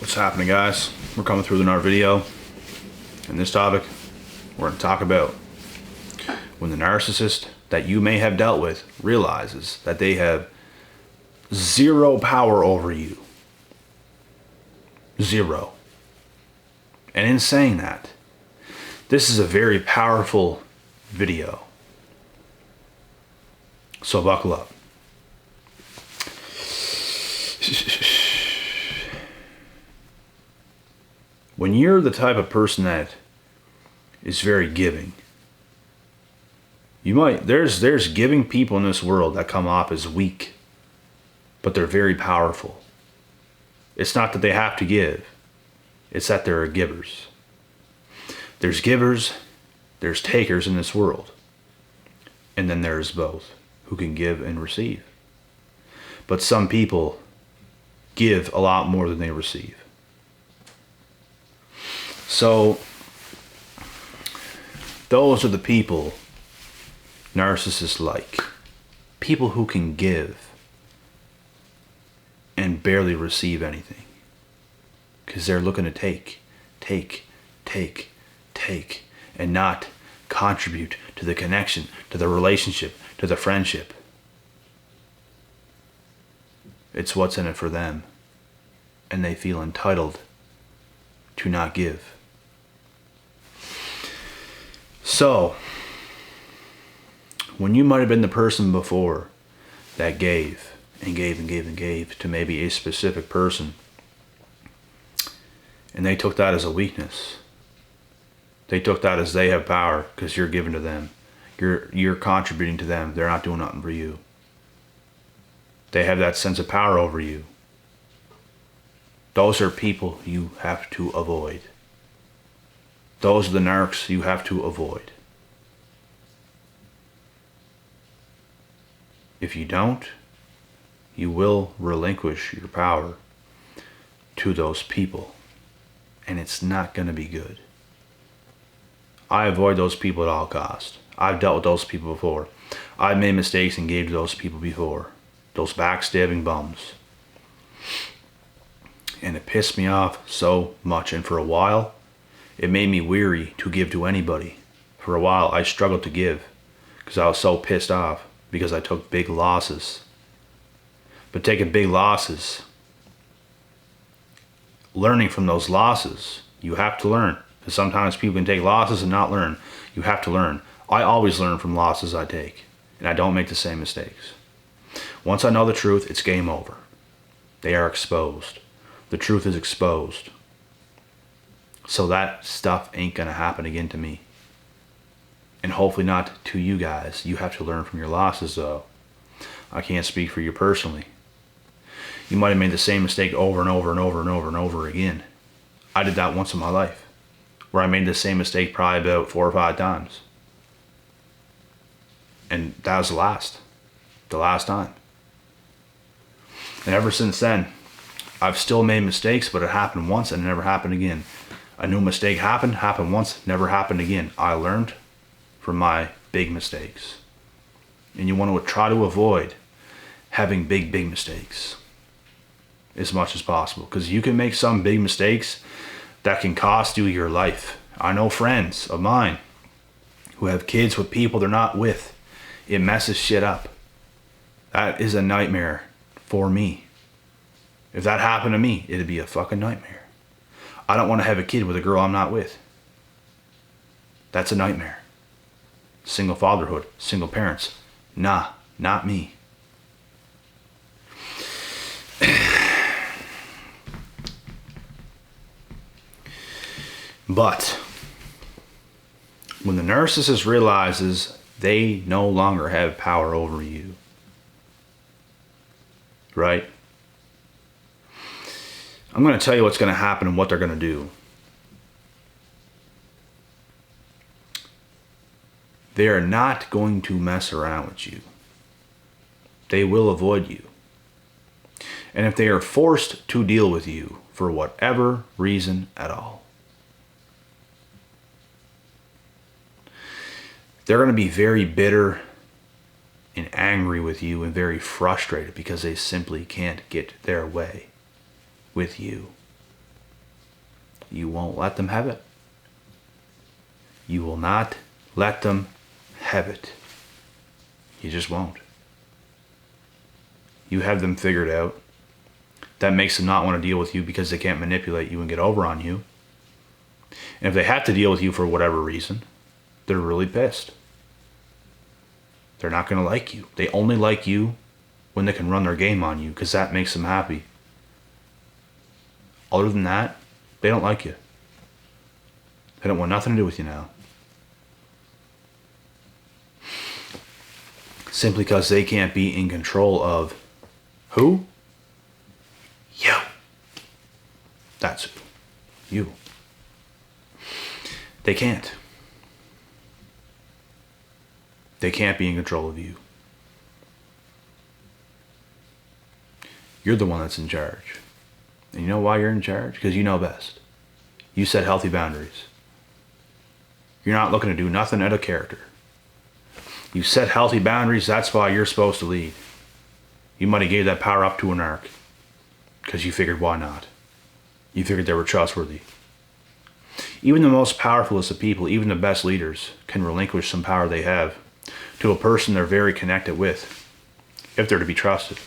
What's happening, guys? We're coming through with another video. In this topic, we're going to talk about when the narcissist that you may have dealt with realizes that they have zero power over you. Zero. And in saying that, this is a very powerful video. So buckle up. When you're the type of person that is very giving, there's giving people in this world that come off as weak, but they're very powerful. It's not that they have to give, it's that there are givers. There's givers, there's takers in this world, and then there's both who can give and receive. But some people give a lot more than they receive. So those are the people narcissists like. People who can give and barely receive anything. Because they're looking to take, and not contribute to the connection, to the relationship, to the friendship. It's what's in it for them. And they feel entitled to not give. So, when you might have been the person before that gave and gave and gave and gave to maybe a specific person, and they took that as a weakness. They took that as they have power because you're giving to them. You're contributing to them. They're not doing nothing for you. They have that sense of power over you. Those are people you have to avoid. Those are the narcs you have to avoid. If you don't, you will relinquish your power to those people. And it's not going to be good. I avoid those people at all costs. I've dealt with those people before. I've made mistakes and gave to those people before. Those backstabbing bums. And it pissed me off so much. And for a while, it made me weary to give to anybody. For a while, I struggled to give because I was so pissed off because I took big losses. But taking big losses, learning from those losses, you have to learn. Because sometimes people can take losses and not learn. You have to learn. I always learn from losses I take, and I don't make the same mistakes. Once I know the truth, it's game over. They are exposed. The truth is exposed. So that stuff ain't gonna happen again to me. And hopefully not to you guys. You have to learn from your losses though. I can't speak for you personally. You might have made the same mistake over and over and over and over and over again. I did that once in my life, where I made the same mistake probably about 4 or 5 times. And that was the last time. And ever since then, I've still made mistakes, but it happened once and it never happened again. A new mistake happened once, never happened again. I learned from my big mistakes. And you want to try to avoid having big mistakes as much as possible. Because you can make some big mistakes that can cost you your life. I know friends of mine who have kids with people they're not with. It messes shit up. That is a nightmare for me. If that happened to me, it'd be a fucking nightmare. I don't want to have a kid with a girl I'm not with. That's a nightmare. Single fatherhood, single parents. Nah, not me. But when the narcissist realizes they no longer have power over you, right? I'm going to tell you what's going to happen and what they're going to do. They are not going to mess around with you. They will avoid you. And if they are forced to deal with you for whatever reason at all, they're going to be very bitter and angry with you and very frustrated because they simply can't get their way with you. You won't let them have it. You will not let them have it. You just won't. You have them figured out. That makes them not want to deal with you because they can't manipulate you and get over on you. And if they have to deal with you for whatever reason, they're really pissed. They're not going to like you. They only like you when they can run their game on you because that makes them happy. Other than that, they don't like you. They don't want nothing to do with you now. Simply because they can't be in control of who? You. That's who. You. They can't. They can't be in control of you. You're the one that's in charge. And you know why you're in charge? Because you know best. You set healthy boundaries. You're not looking to do nothing out of character. You set healthy boundaries, that's why you're supposed to lead. You might have gave that power up to an narc. Because you figured, why not? You figured they were trustworthy. Even the most powerfulest of people, even the best leaders, can relinquish some power they have to a person they're very connected with, if they're to be trusted.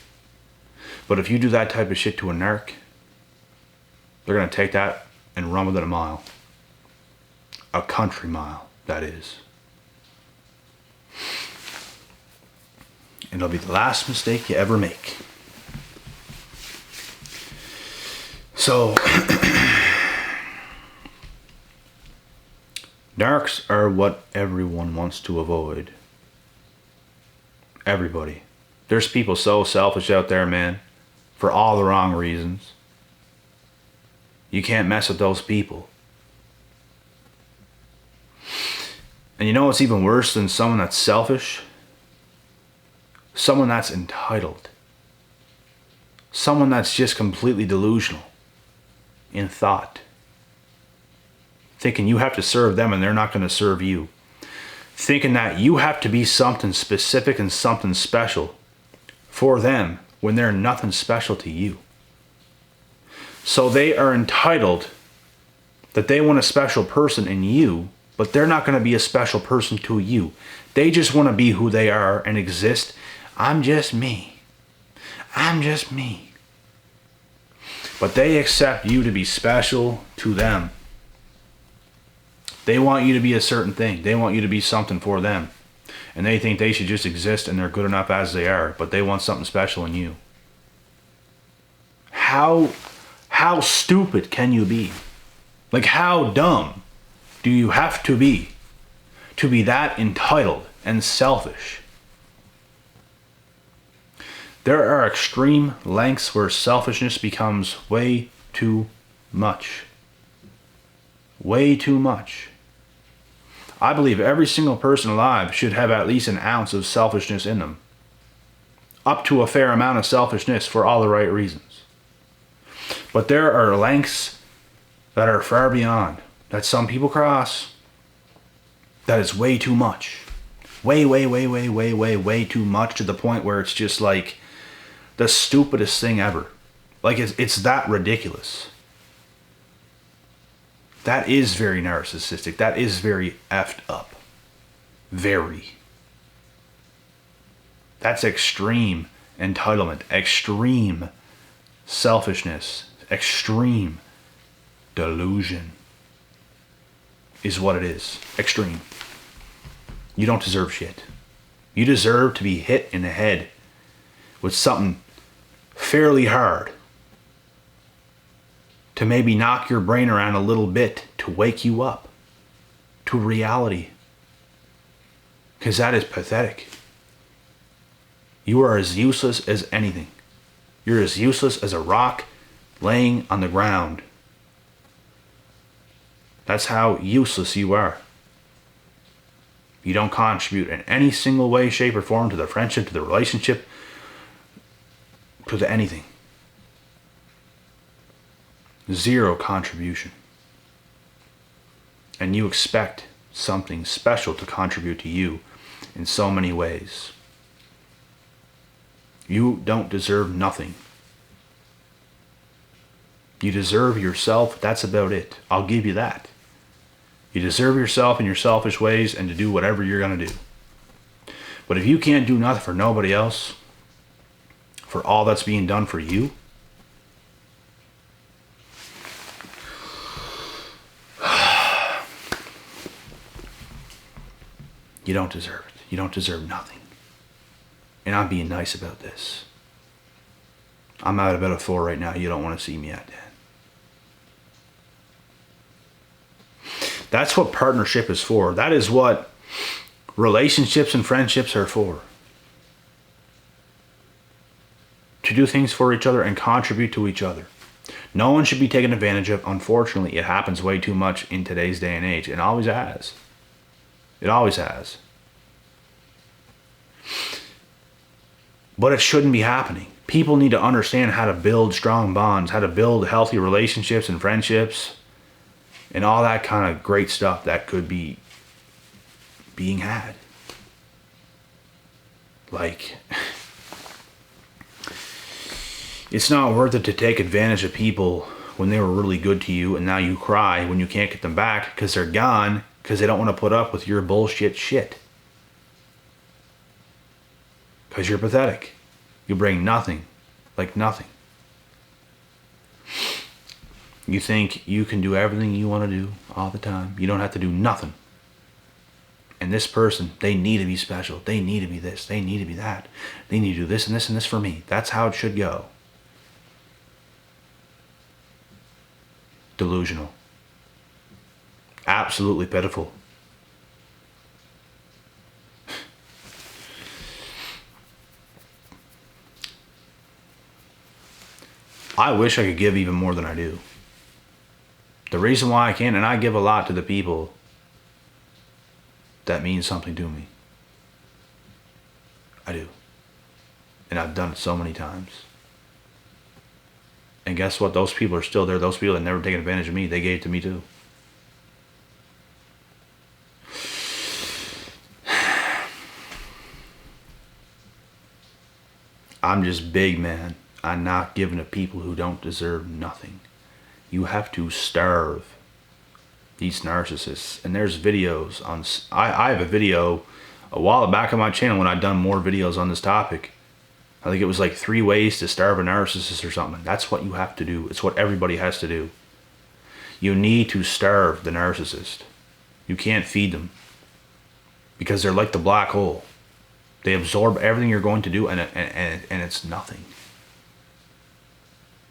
But if you do that type of shit to a narc, they're going to take that and run with it a mile. A country mile, that is. And it'll be the last mistake you ever make. So, narcs are what everyone wants to avoid. Everybody. There's people so selfish out there, man, for all the wrong reasons. You can't mess with those people. And you know what's even worse than someone that's selfish? Someone that's entitled. Someone that's just completely delusional in thought. Thinking you have to serve them and they're not going to serve you. Thinking that you have to be something specific and something special for them when they're nothing special to you. So they are entitled that they want a special person in you, but they're not going to be a special person to you. They just want to be who they are and exist. I'm just me. I'm just me. But they accept you to be special to them. They want you to be a certain thing. They want you to be something for them. And they think they should just exist and they're good enough as they are, but they want something special in you. How stupid can you be? Like, how dumb do you have to be that entitled and selfish? There are extreme lengths where selfishness becomes way too much. Way too much. I believe every single person alive should have at least an ounce of selfishness in them. Up to a fair amount of selfishness for all the right reasons. But there are lengths that are far beyond, that some people cross, that is way too much. Way too much, to the point where it's just like the stupidest thing ever. Like, it's that ridiculous. That is very narcissistic. That is very effed up. Very. That's extreme entitlement, extreme selfishness, extreme delusion is what it is. Extreme. You don't deserve shit. You deserve to be hit in the head with something fairly hard to maybe knock your brain around a little bit, to wake you up to reality. Because that is pathetic. You are as useless as anything. You're as useless as a rock laying on the ground. That's how useless you are. You don't contribute in any single way, shape, or form to the friendship, to the relationship, to the anything. Zero contribution. And you expect something special to contribute to you in so many ways. You don't deserve nothing. You deserve yourself. That's about it. I'll give you that. You deserve yourself in your selfish ways and to do whatever you're going to do. But if you can't do nothing for nobody else, for all that's being done for you, you don't deserve it. You don't deserve nothing. And I'm being nice about this. I'm at about a 4 right now. You don't want to see me at that. That's what partnership is for. That is what relationships and friendships are for. To do things for each other and contribute to each other. No one should be taken advantage of. Unfortunately, it happens way too much in today's day and age. It always has. It always has. But it shouldn't be happening. People need to understand how to build strong bonds, how to build healthy relationships and friendships, and all that kind of great stuff that could be being had. Like, it's not worth it to take advantage of people when they were really good to you and now you cry when you can't get them back because they're gone because they don't want to put up with your bullshit shit. Because you're pathetic. You bring nothing, like nothing. You think you can do everything you want to do all the time. You don't have to do nothing. And this person, they need to be special. They need to be this. They need to be that. They need to do this and this and this for me. That's how it should go. Delusional. Absolutely pitiful. I wish I could give even more than I do. The reason why I can, and I give a lot to the people that mean something to me. I do. And I've done it so many times. And guess what? Those people are still there. Those people that never taken advantage of me, they gave it to me too. I'm just big, man. I'm not giving to people who don't deserve nothing. You have to starve these narcissists. And there's videos on... I have a video a while back on my channel when I'd done more videos on this topic. I think it was like 3 ways to starve a narcissist or something. That's what you have to do. It's what everybody has to do. You need to starve the narcissist. You can't feed them. Because they're like the black hole. They absorb everything you're going to do and it's nothing.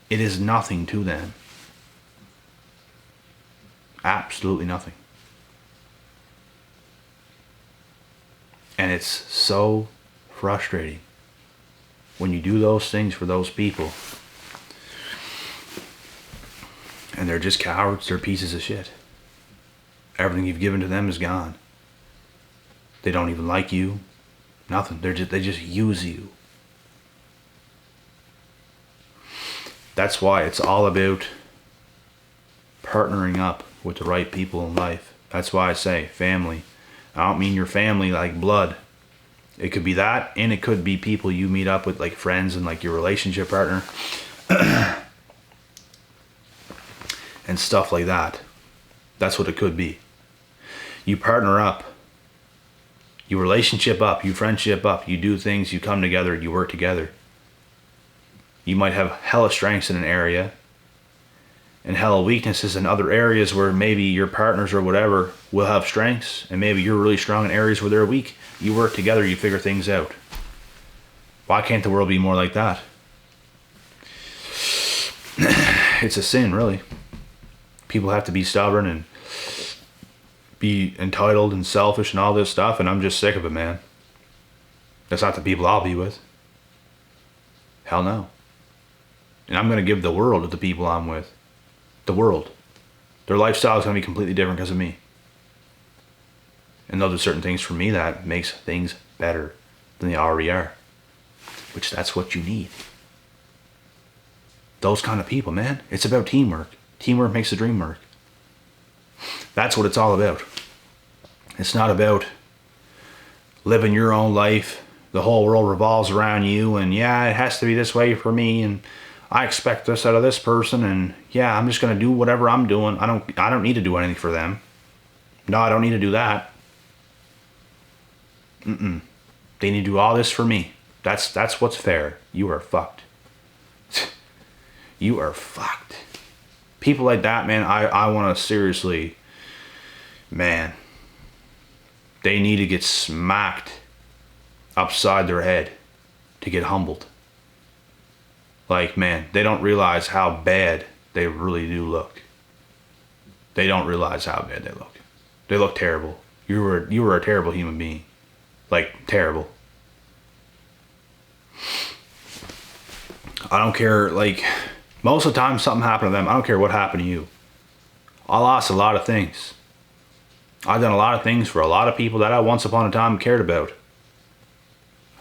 It is nothing to them. Absolutely nothing. And it's so frustrating when you do those things for those people and they're just cowards, they're pieces of shit. Everything you've given to them is gone. They don't even like you. Nothing. They just use you. That's why it's all about partnering up with the right people in life. That's why I say family. I don't mean your family like blood. It could be that, and it could be people you meet up with, like friends and like your relationship partner. And stuff like that. That's what it could be. You partner up. You relationship up. You friendship up. You do things. You come together. You work together. You might have hella strengths in an area and hella weaknesses in other areas where maybe your partners or whatever will have strengths and maybe you're really strong in areas where they're weak. You work together, you figure things out. Why can't the world be more like that? It's a sin, really. People have to be stubborn and be entitled and selfish and all this stuff, and I'm just sick of it, man. That's not the people I'll be with. Hell no. And I'm going to give the world to the people I'm with. The world. Their lifestyle is going to be completely different because of me. And they'll do certain things for me that makes things better than they already are. Which that's what you need. Those kind of people, man. It's about teamwork. Teamwork makes the dream work. That's what it's all about. It's not about living your own life. The whole world revolves around you and yeah, it has to be this way for me and I expect this out of this person, and yeah, I'm just gonna do whatever I'm doing. I don't need to do anything for them. No, I don't need to do that. They need to do all this for me. That's what's fair. You are fucked. You are fucked. People like that, man, I want to seriously, man, they need to get smacked upside their head to get humbled. Like, man, they don't realize how bad they really do look. They don't realize how bad they look. They look terrible. You were a terrible human being. Like, terrible. I don't care, like, most of the time something happened to them. I don't care what happened to you. I lost a lot of things. I've done a lot of things for a lot of people that I once upon a time cared about.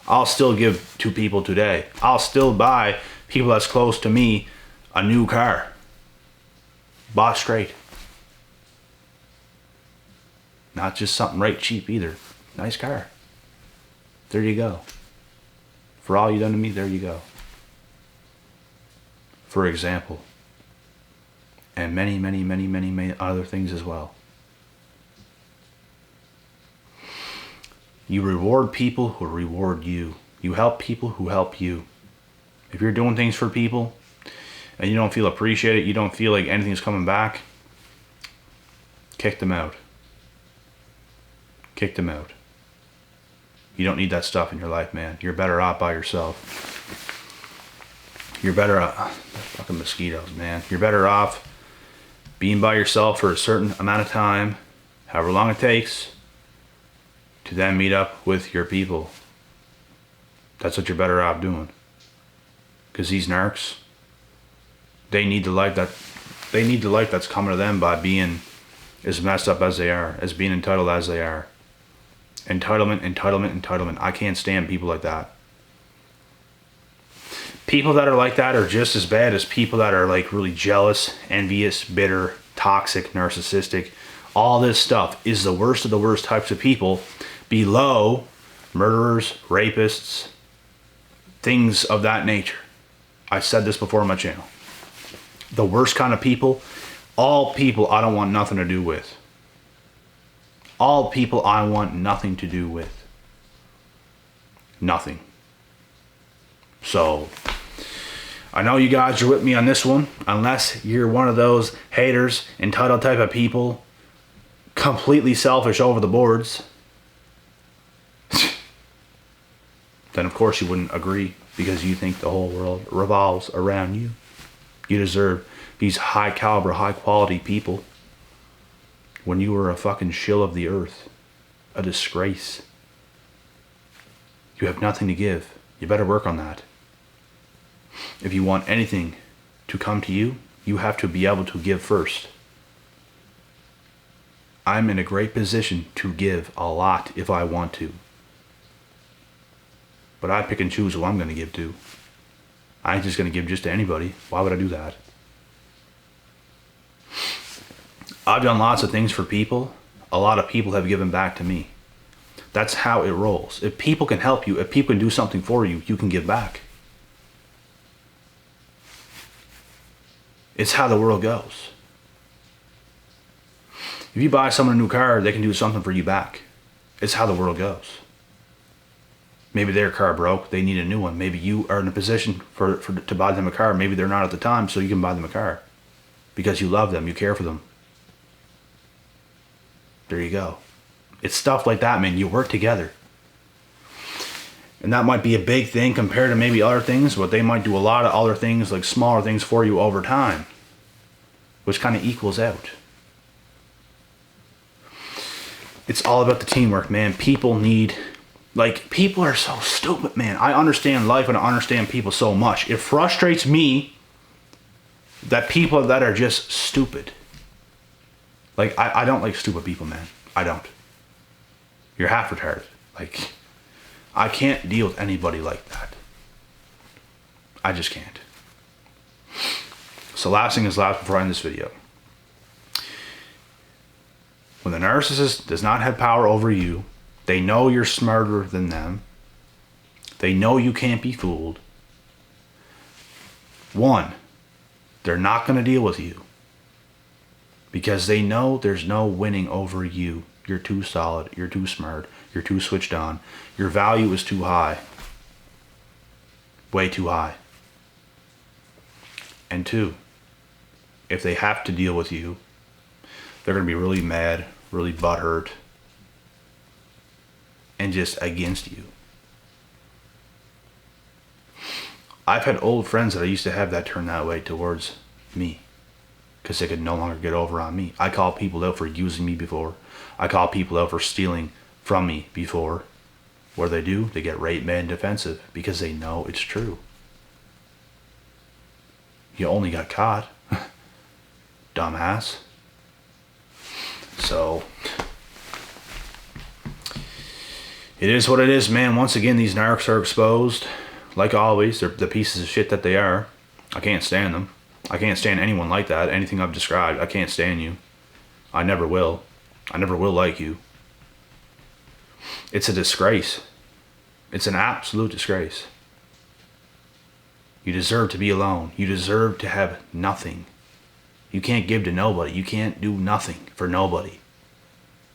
I'll still give to people today. I'll still buy people that's close to me a new car. Bought straight. Not just something right cheap either. Nice car. There you go. For all you done to me, there you go. For example. And many, many, many, many, many other things as well. You reward people who reward you. You help people who help you. If you're doing things for people and you don't feel appreciated, you don't feel like anything's coming back, kick them out. Kick them out. You don't need that stuff in your life, man. You're better off by yourself. You're better off. Fucking mosquitoes, man. You're better off being by yourself for a certain amount of time, however long it takes, to then meet up with your people. That's what you're better off doing. Because these narcs, they need the life that's coming to them by being as messed up as they are, as being entitled as they are. Entitlement, entitlement, entitlement. I can't stand people like that. People that are like that are just as bad as people that are like really jealous, envious, bitter, toxic, narcissistic. All this stuff is the worst of the worst types of people below murderers, rapists, things of that nature. I've said this before on my channel. The worst kind of people, all people I don't want nothing to do with. All people I want nothing to do with. Nothing. So, I know you guys are with me on this one, unless you're one of those haters, entitled type of people, completely selfish over the boards. Then of course you wouldn't agree because you think the whole world revolves around you. You deserve these high caliber, high quality people when you were a fucking shill of the earth. A disgrace. You have nothing to give. You better work on that. If you want anything to come to you, you have to be able to give first. I'm in a great position to give a lot if I want to. But I pick and choose who I'm going to give to. I ain't just going to give just to anybody. Why would I do that? I've done lots of things for people. A lot of people have given back to me. That's how it rolls. If people can help you, if people can do something for you, you can give back. It's how the world goes. If you buy someone a new car, they can do something for you back. It's how the world goes. Maybe their car broke, they need a new one. Maybe you are in a position to buy them a car. Maybe they're not at the time, so you can buy them a car. Because you love them, you care for them. There you go. It's stuff like that, man. You work together. And that might be a big thing compared to maybe other things, but they might do a lot of other things, like smaller things for you over time, which kind of equals out. It's all about the teamwork, man. People are so stupid, man. I understand life and I understand people so much. It frustrates me that people that are just stupid. Like, I don't like stupid people, man. I don't. You're half retarded. Like, I can't deal with anybody like that. I just can't. So last thing is last before I end this video. When the narcissist does not have power over you, they know you're smarter than them. They know you can't be fooled. One, they're not going to deal with you because they know there's no winning over you. You're too solid. You're too smart. You're too switched on. Your value is too high. Way too high. And two, if they have to deal with you, they're going to be really mad, really butthurt, and just against you. I've had old friends that I used to have that turn that way towards me because they could no longer get over on me. I called people out for using me before. I called people out for stealing from me before. What do? They get right mad and defensive because they know it's true. You only got caught. Dumbass. So, it is what it is, man. Once again, these narcs are exposed. Like always, they're the pieces of shit that they are. I can't stand them. I can't stand anyone like that. Anything I've described, I can't stand you. I never will. I never will like you. It's a disgrace. It's an absolute disgrace. You deserve to be alone. You deserve to have nothing. You can't give to nobody. You can't do nothing for nobody.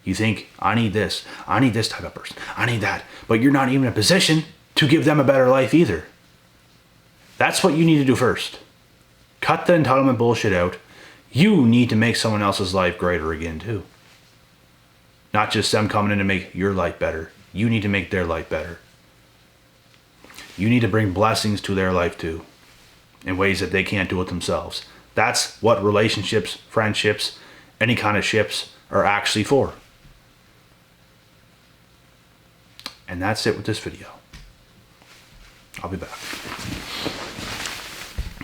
You think, I need this. I need this type of person. I need that. But you're not even in a position to give them a better life either. That's what you need to do first. Cut the entitlement bullshit out. You need to make someone else's life greater again too. Not just them coming in to make your life better. You need to make their life better. You need to bring blessings to their life too, in ways that they can't do it themselves. That's what relationships, friendships, any kind of ships are actually for. And that's it with this video. I'll be back.